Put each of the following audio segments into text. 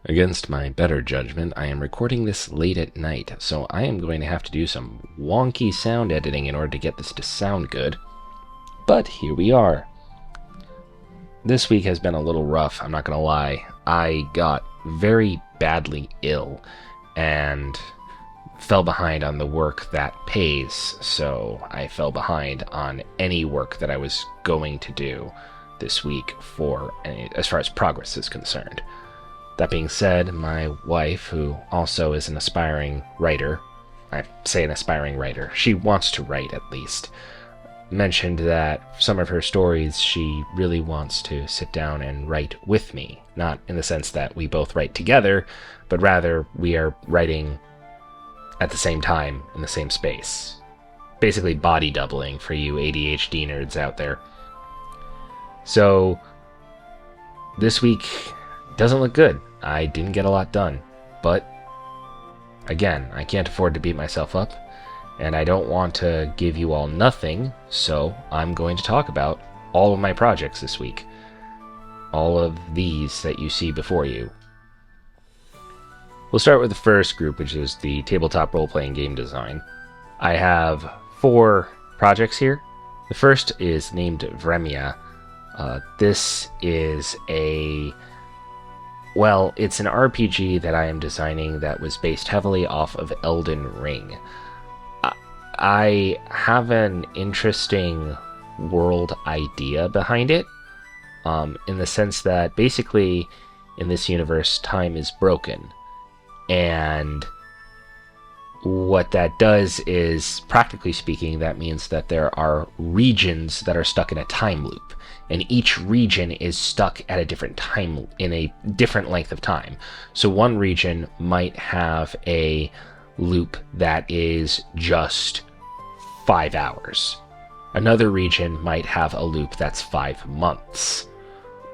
Against my better judgment, I am recording this late at night, so I am going to have to do some wonky sound editing in order to get this to sound good. But here we are. This week has been a little rough, I'm not going to lie. I got very badly ill and fell behind on the work that pays, so I fell behind on any work that I was going to do this week as far as progress is concerned. That being said, my wife, who also is an aspiring writer, I say an aspiring writer, she wants to write at least, mentioned that some of her stories she really wants to sit down and write with me. Not in the sense that we both write together, but rather we are writing at the same time in the same space. Basically body doubling for you ADHD nerds out there. So, this week doesn't look good. I didn't get a lot done, but again, I can't afford to beat myself up, and I don't want to give you all nothing, so I'm going to talk about all of my projects this week. All of these that you see before you. We'll start with the first group, which is the tabletop role-playing game design. I have 4 projects here. The first is named Vremia. This is it's an RPG that I am designing that was based heavily off of Elden Ring. I have an interesting world idea behind it, in the sense that basically in this universe time is broken, and what that does is, practically speaking, that means that there are regions that are stuck in a time loop, and each region is stuck at a different time, in a different length of time. So one region might have a loop that is just 5 hours. Another region might have a loop that's 5 months.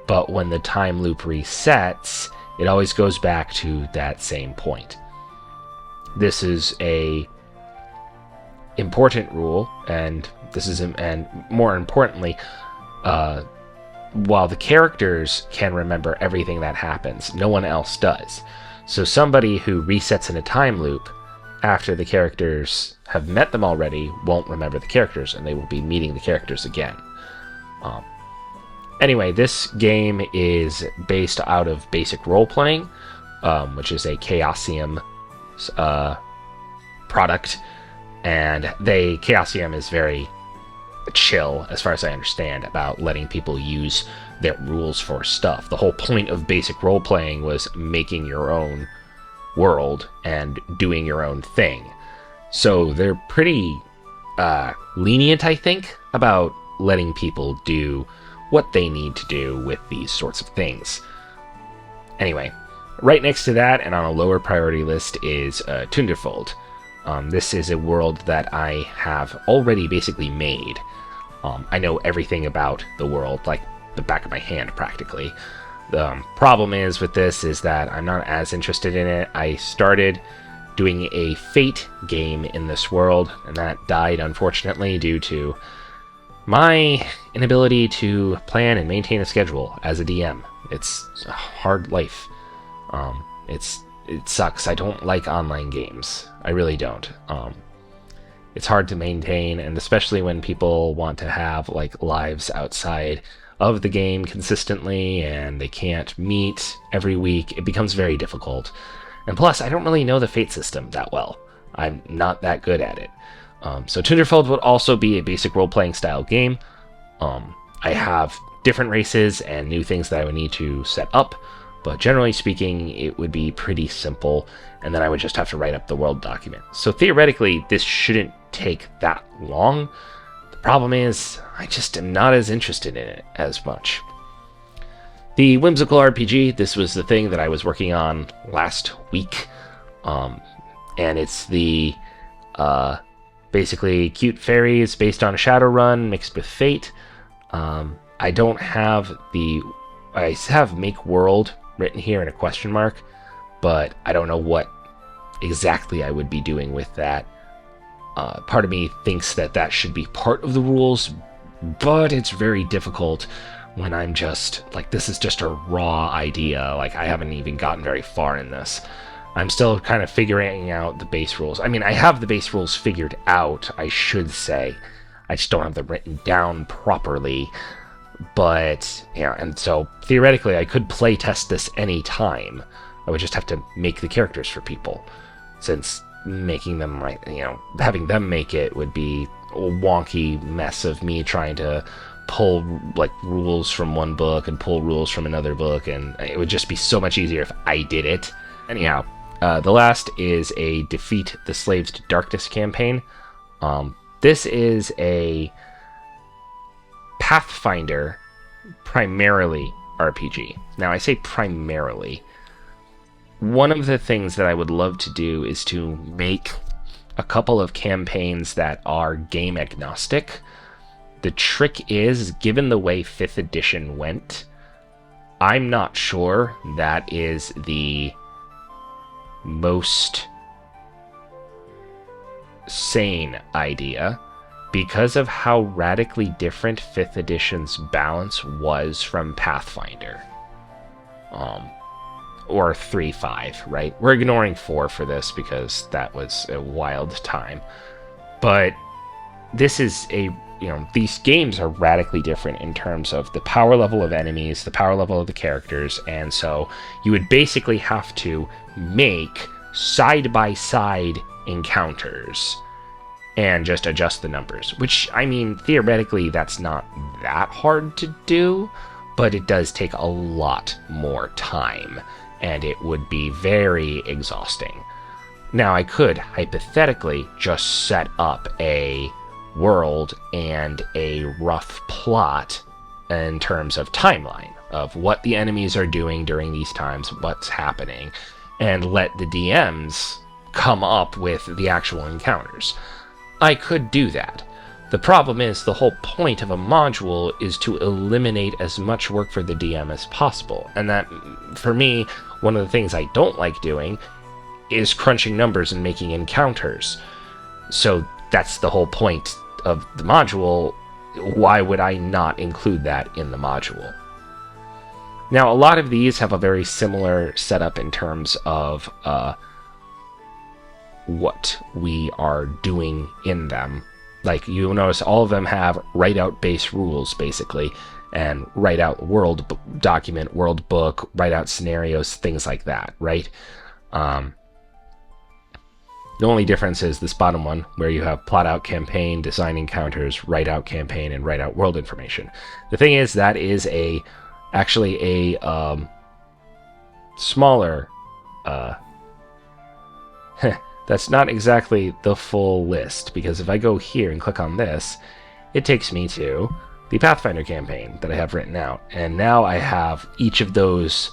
But when the time loop resets, it always goes back to that same point. This is a important rule, and more importantly, while the characters can remember everything that happens, no one else does. So somebody who resets in a time loop after the characters have met them already won't remember the characters, and they will be meeting the characters again. Anyway, this game is based out of basic role-playing, which is a Chaosium product, and Chaosium is very chill, as far as I understand, about letting people use their rules for stuff. The whole point of basic role-playing was making your own world and doing your own thing. So they're pretty lenient, I think, about letting people do what they need to do with these sorts of things. Anyway, right next to that, and on a lower priority list, is Tunderfold. This is a world that I have already basically made. I know everything about the world, like the back of my hand, practically. The problem is with this is that I'm not as interested in it. I started doing a Fate game in this world, and that died, unfortunately, due to my inability to plan and maintain a schedule as a DM. It's a hard life. It sucks. I don't like online games. I really don't. It's hard to maintain, and especially when people want to have like lives outside of the game consistently and they can't meet every week, it becomes very difficult. And plus, I don't really know the Fate system that well. I'm not that good at it. So Tunderfold would also be a basic role-playing style game. I have different races and new things that I would need to set up, but generally speaking, it would be pretty simple, and then I would just have to write up the world document. So theoretically, this shouldn't take that long. The problem is, I just am not as interested in it as much. The whimsical RPG, this was the thing that I was working on last week, and it's the basically cute fairies based on Shadowrun mixed with Fate. I don't have I have Make World written here in a question mark, but I don't know what exactly I would be doing with that. Part of me thinks that should be part of the rules, but it's very difficult when I'm just like, this is just a raw idea. Like, I haven't even gotten very far in this. I'm still kind of figuring out the base rules. I mean, I have the base rules figured out, I should say. I just don't have them written down properly. But, yeah, and so theoretically I could play test this any time. I would just have to make the characters for people, since making them, like, having them make it would be a wonky mess of me trying to pull, like, rules from one book and pull rules from another book, and it would just be so much easier if I did it. Anyhow, the last is a Defeat the Slaves to Darkness campaign. This is a Pathfinder, primarily RPG. Now, I say primarily. One of the things that I would love to do is to make a couple of campaigns that are game agnostic. The trick is, given the way 5th edition went, I'm not sure that is the most sane idea, because of how radically different 5th edition's balance was from Pathfinder. Or 3.5, right? We're ignoring 4 for this because that was a wild time. But this is these games are radically different in terms of the power level of enemies, the power level of the characters, and so you would basically have to make side-by-side encounters and just adjust the numbers, which, I mean, theoretically, that's not that hard to do, but it does take a lot more time, and it would be very exhausting. Now, I could, hypothetically, just set up a world and a rough plot in terms of timeline of what the enemies are doing during these times, what's happening, and let the DMs come up with the actual encounters. I could do that. The problem is, the whole point of a module is to eliminate as much work for the DM as possible. And that, for me, one of the things I don't like doing is crunching numbers and making encounters. So that's the whole point of the module. Why would I not include that in the module? Now, a lot of these have a very similar setup in terms of what we are doing in them. Like, you'll notice all of them have write-out base rules, basically, and write-out world document, world book, write-out scenarios, things like that, right? The only difference is this bottom one, where you have plot-out campaign, design encounters, write-out campaign, and write-out world information. The thing is, that is actually a smaller... That's not exactly the full list, because if I go here and click on this, it takes me to the Pathfinder campaign that I have written out. And now I have each of those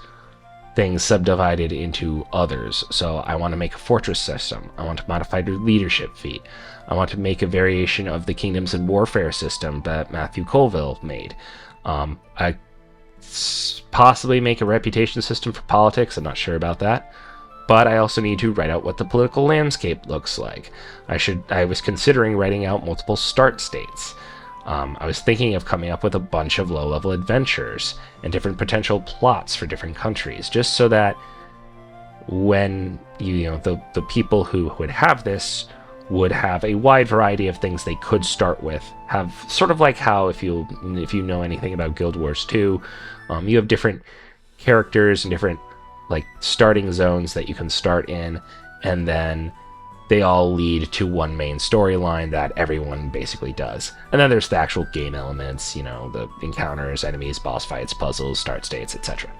things subdivided into others. So I want to make a fortress system. I want to modify the leadership feat. I want to make a variation of the Kingdoms and Warfare system that Matthew Colville made. I possibly make a reputation system for politics. I'm not sure about that. But I also need to write out what the political landscape looks like. I was considering writing out multiple start states. I was thinking of coming up with a bunch of low-level adventures and different potential plots for different countries, just so that when the people who would have this would have a wide variety of things they could start with. Have sort of like how, if you know anything about Guild Wars 2, you have different characters and different starting zones that you can start in, and then they all lead to one main storyline that everyone basically does. And then there's the actual game elements, the encounters, enemies, boss fights, puzzles, start states, etc.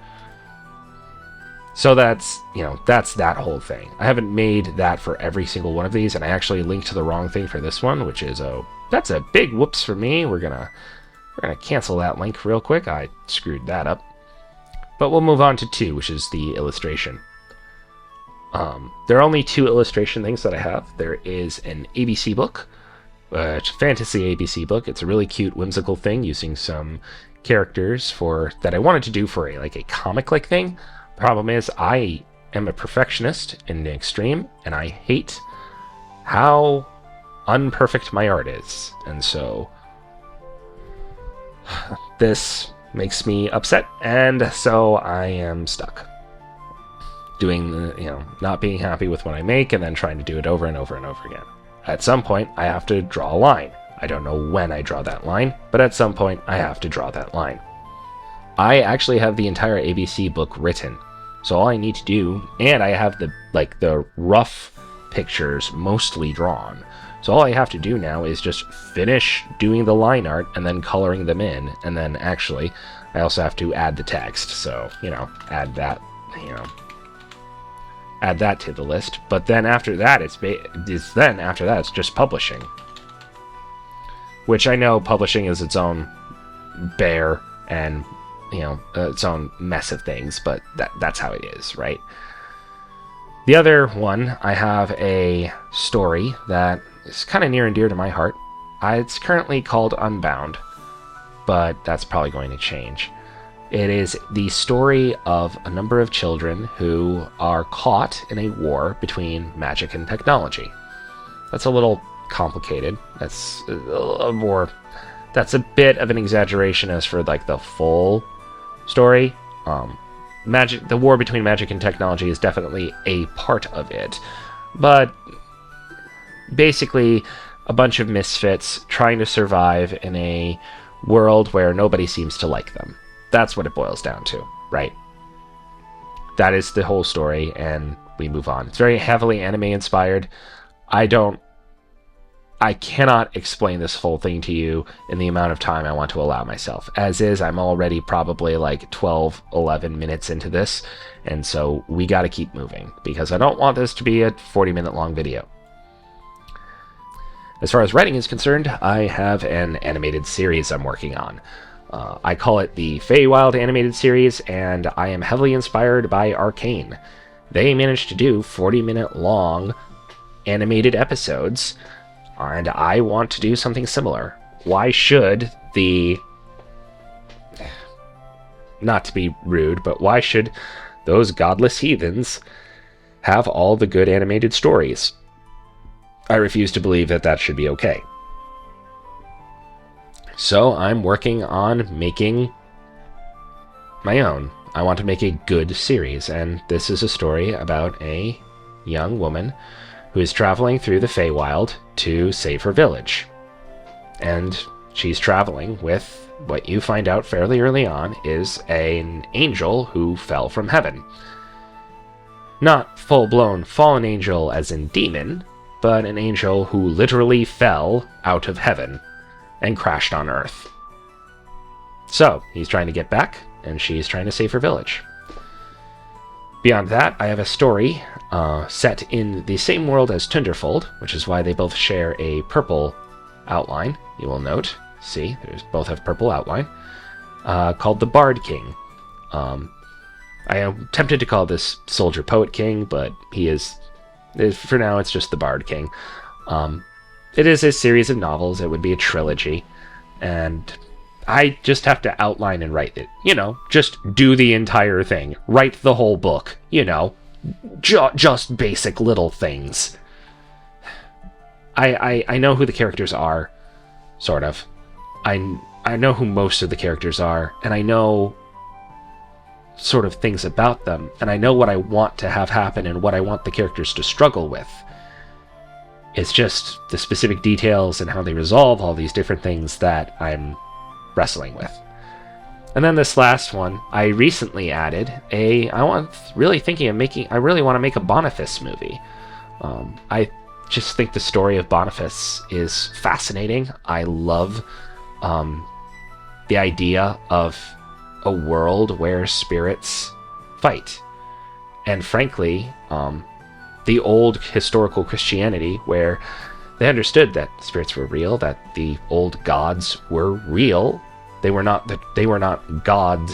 So that's that whole thing. I haven't made that for every single one of these, and I actually linked to the wrong thing for this one, which is that's a big whoops for me. We're gonna cancel that link real quick. I screwed that up. But we'll move on to 2, which is the illustration. There are only 2 illustration things that I have. There is an ABC book, it's a fantasy ABC book. It's a really cute, whimsical thing using some characters that I wanted to do for a comic-like thing. Problem is, I am a perfectionist in the extreme, and I hate how unperfect my art is. And so this makes me upset, and so I am stuck doing not being happy with what I make and then trying to do it over and over and over again. At some point, I have to draw a line. I don't know when I draw that line, but at some point, I have to draw that line. I actually have the entire ABC book written, so all I need to do, and I have the rough pictures mostly drawn. So all I have to do now is just finish doing the line art and then coloring them in, and then actually, I also have to add the text. So add that, add that to the list. But then after that, it's just publishing, which I know publishing is its own bear and its own mess of things, but that's how it is, right? The other one, I have a story that is kind of near and dear to my heart. It's currently called Unbound, but that's probably going to change. It is the story of a number of children who are caught in a war between magic and technology. That's a little complicated. That's a bit of an exaggeration as for the full story. The war between magic and technology is definitely a part of it, but basically a bunch of misfits trying to survive in a world where nobody seems to like them. That's what it boils down to, right? That is the whole story, and we move on. It's very heavily anime inspired. I cannot explain this whole thing to you in the amount of time I want to allow myself. As is, I'm already probably 12, 11 minutes into this, and so we got to keep moving, because I don't want this to be a 40-minute long video. As far as writing is concerned, I have an animated series I'm working on. I call it the Feywild animated series, and I am heavily inspired by Arcane. They managed to do 40-minute long animated episodes, and I want to do something similar. Why should not to be rude, but why should those godless heathens have all the good animated stories? I refuse to believe that should be okay. So I'm working on making my own. I want to make a good series, and this is a story about a young woman who is traveling through the Feywild to save her village. And she's traveling with what you find out fairly early on is an angel who fell from heaven. Not full-blown fallen angel as in demon, but an angel who literally fell out of heaven and crashed on Earth. So, he's trying to get back, and she's trying to save her village. Beyond that, I have a story set in the same world as Tunderfold, which is why they both share a purple outline. You will note, see, they both have purple outline, called the Bard King. I am tempted to call this Soldier Poet King, but for now, it's just the Bard King. It is a series of novels. It would be a trilogy, and I just have to outline and write it. Just do the entire thing. Write the whole book. Just basic little things. I know who the characters are, sort of. I know who most of the characters are, and I know sort of things about them, and I know what I want to have happen and what I want the characters to struggle with. It's just the specific details and how they resolve all these different things that I'm wrestling with. And then this last one, I recently added I really want to make a Boniface movie. I just think the story of Boniface is fascinating. I love the idea of a world where spirits fight. And frankly, the old historical Christianity, where they understood that spirits were real, that the old gods were real. They were not God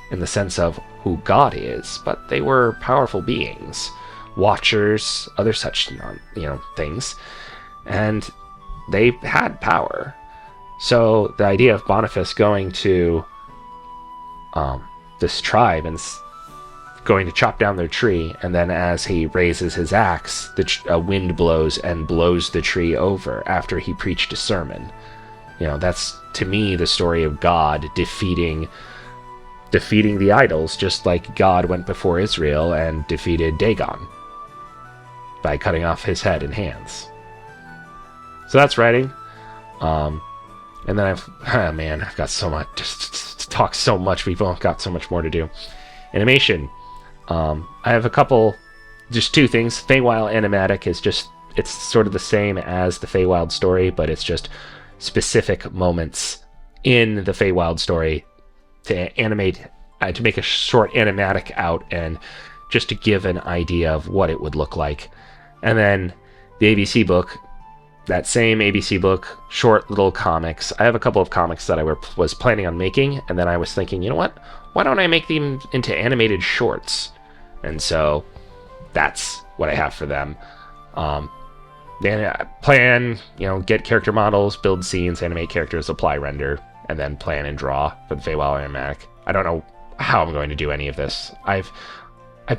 in the sense of who God is, but they were powerful beings, watchers, other such things, and they had power. So the idea of Boniface going to this tribe and going to chop down their tree, and then as he raises his axe, a wind blows and blows the tree over after he preached a sermon. That's, to me, the story of God defeating the idols, just like God went before Israel and defeated Dagon by cutting off his head and hands. So that's writing. And then I've got so much, just talk so much, people. I've got so much more to do. Animation. I have just two things. Feywild Animatic is it's sort of the same as the Feywild story, but it's just specific moments in the Feywild story to animate, to make a short animatic out, and just to give an idea of what it would look like. And then the ABC book, that same ABC book, short little comics. I have a couple of comics that I was planning on making, and then I was thinking, you know what? Why don't I make them into animated shorts? And so that's what I have for them. Then I plan, get character models, build scenes, animate characters, apply render, and then plan and draw for the Feywild Animatic. I don't know how I'm going to do any of this. I've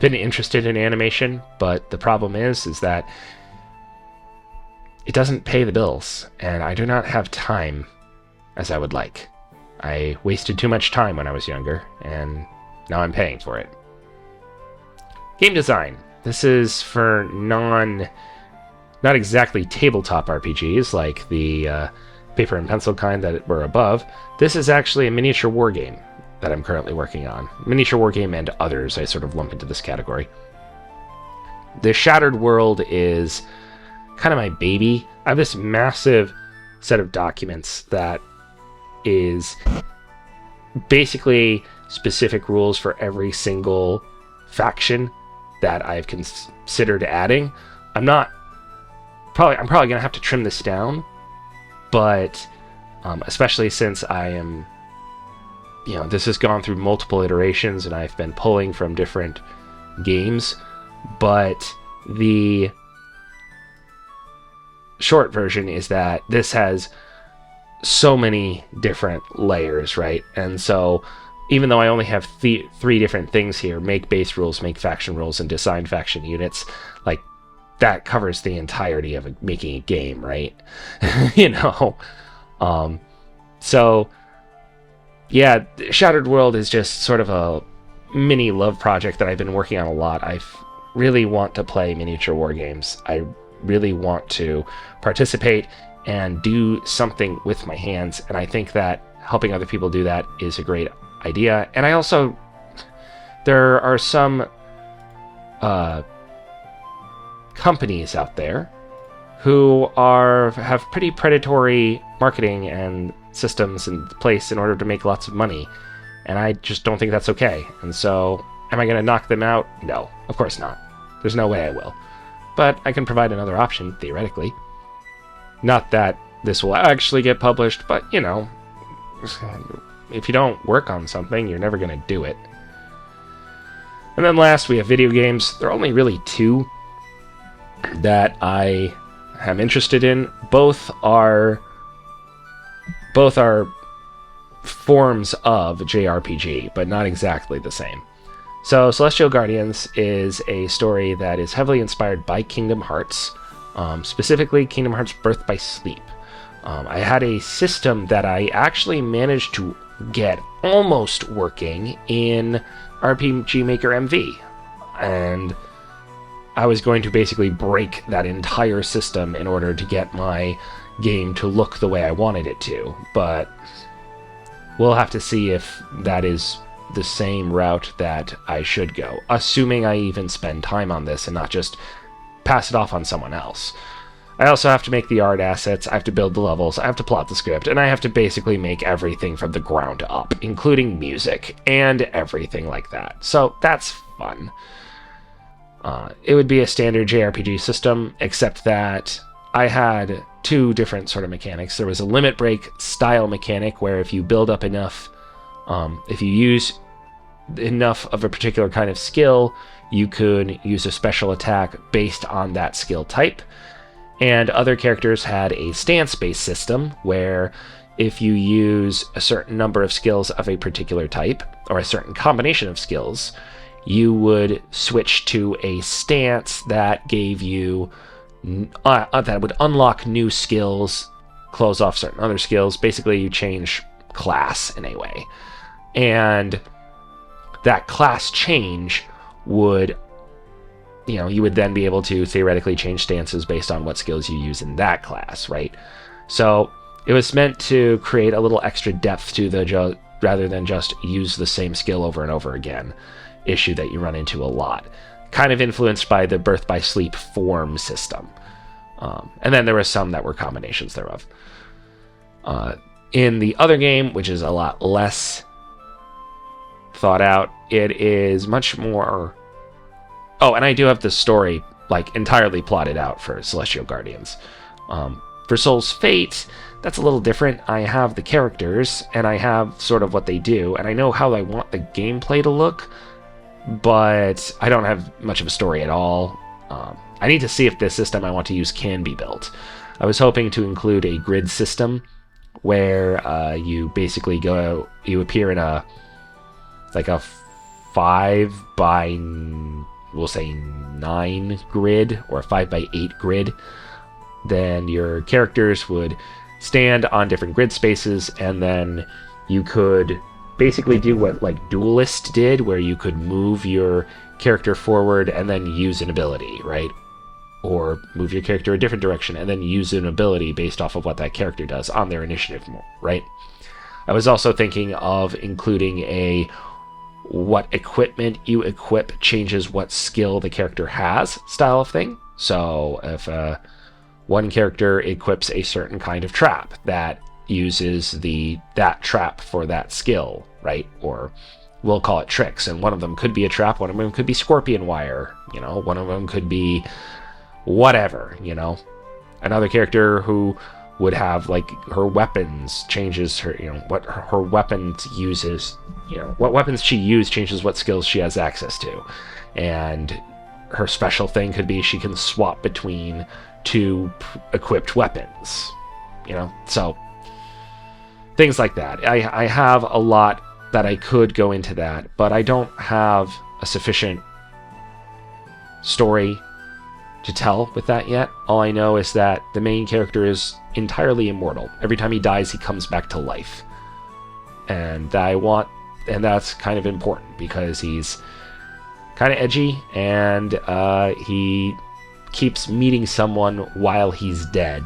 been interested in animation, but the problem is that it doesn't pay the bills, and I do not have time as I would like. I wasted too much time when I was younger, and now I'm paying for it. Game design. This is for not exactly tabletop RPGs like the paper and pencil kind that were above. This is actually a miniature war game that I'm currently working on. Miniature war game and others I sort of lump into this category. The Shattered World is kind of my baby. I have this massive set of documents that is basically specific rules for every single faction that I've considered adding. I'm probably going to have to trim this down, but especially since I am, this has gone through multiple iterations and I've been pulling from different games, but the short version is that this has so many different layers, right? And so even though I only have three different things here, make base rules, make faction rules, and design faction units, like, that covers the entirety of making a game, right? So yeah, Shattered World is just sort of a mini love project that I've been working on a lot. I really want to play miniature war games. I really want to participate and do something with my hands, and I think that helping other people do that is a great idea. And there are some companies out there who have pretty predatory marketing and systems in place in order to make lots of money, and I just don't think that's okay. And so, am I going to knock them out? No, of course not. There's no way I will. But I can provide another option, theoretically. Not that this will actually get published, but, if you don't work on something, you're never going to do it. And then last, we have video games. There are only really two that I am interested in. Both are forms of JRPG, but not exactly the same. So Celestial Guardians is a story that is heavily inspired by Kingdom Hearts, specifically Kingdom Hearts Birth by Sleep. I had a system that I actually managed to get almost working in RPG Maker MV, and I was going to basically break that entire system in order to get my game to look the way I wanted it to, but we'll have to see if that is the same route that I should go, assuming I even spend time on this and not just pass it off on someone else. I also have to make the art assets, I have to build the levels, I have to plot the script, and I have to basically make everything from the ground up, including music and everything like that. So that's fun. It would be a standard JRPG system, except that I had two different sort of mechanics. There was a limit break style mechanic where if you build up enough, if you use enough of a particular kind of skill, you could use a special attack based on that skill type. And other characters had a stance-based system where if you use a certain number of skills of a particular type, or a certain combination of skills, you would switch to a stance that gave you that would unlock new skills close off certain other skills. Basically, you change class in a way. And that class change would, you would then be able to theoretically change stances based on what skills you use in that class, right? So it was meant to create a little extra depth to the rather than just use the same skill over and over again issue that you run into a lot. Kind of influenced by the birth by sleep form system. And then there were some that were combinations thereof. In the other game, which is a lot less thought out, it is much more... Oh, and I do have the story entirely plotted out for Celestial Guardians. For Soul's Fate, that's a little different. I have the characters, and I have sort of what they do, and I know how I want the gameplay to look, but I don't have much of a story at all. I need to see if the system I want to use can be built. I was hoping to include a grid system where you basically you appear in a 5 by, we'll say 9 grid, or a 5 by 8 grid. Then your characters would stand on different grid spaces, and then you could basically do what Duelist did, where you could move your character forward and then use an ability, right? Or move your character a different direction and then use an ability based off of what that character does on their initiative, right? I was also thinking of including what equipment you equip changes what skill the character has style of thing. So if one character equips a certain kind of trap that uses that trap for that skill, right? Or we'll call it tricks, and one of them could be a trap, one of them could be scorpion wire, one of them could be whatever, Another character who would have her weapons changes her, what her weapons uses, what weapons she uses changes what skills she has access to. And her special thing could be she can swap between 2 equipped weapons, so things like that. I have a lot that I could go into that, but I don't have a sufficient story to tell with that yet. All I know is that the main character is entirely immortal. Every time he dies, he comes back to life. And that's kind of important because he's kind of edgy, and he keeps meeting someone while he's dead.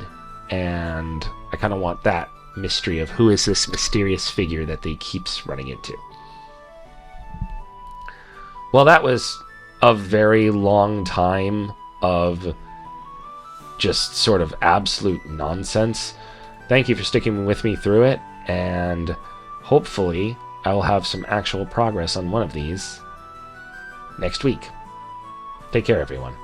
And I kind of want that mystery of who is this mysterious figure that they keeps running into. Well, that was a very long time of just sort of absolute nonsense. Thank you for sticking with me through it, and hopefully I will have some actual progress on one of these next week. Take care, everyone.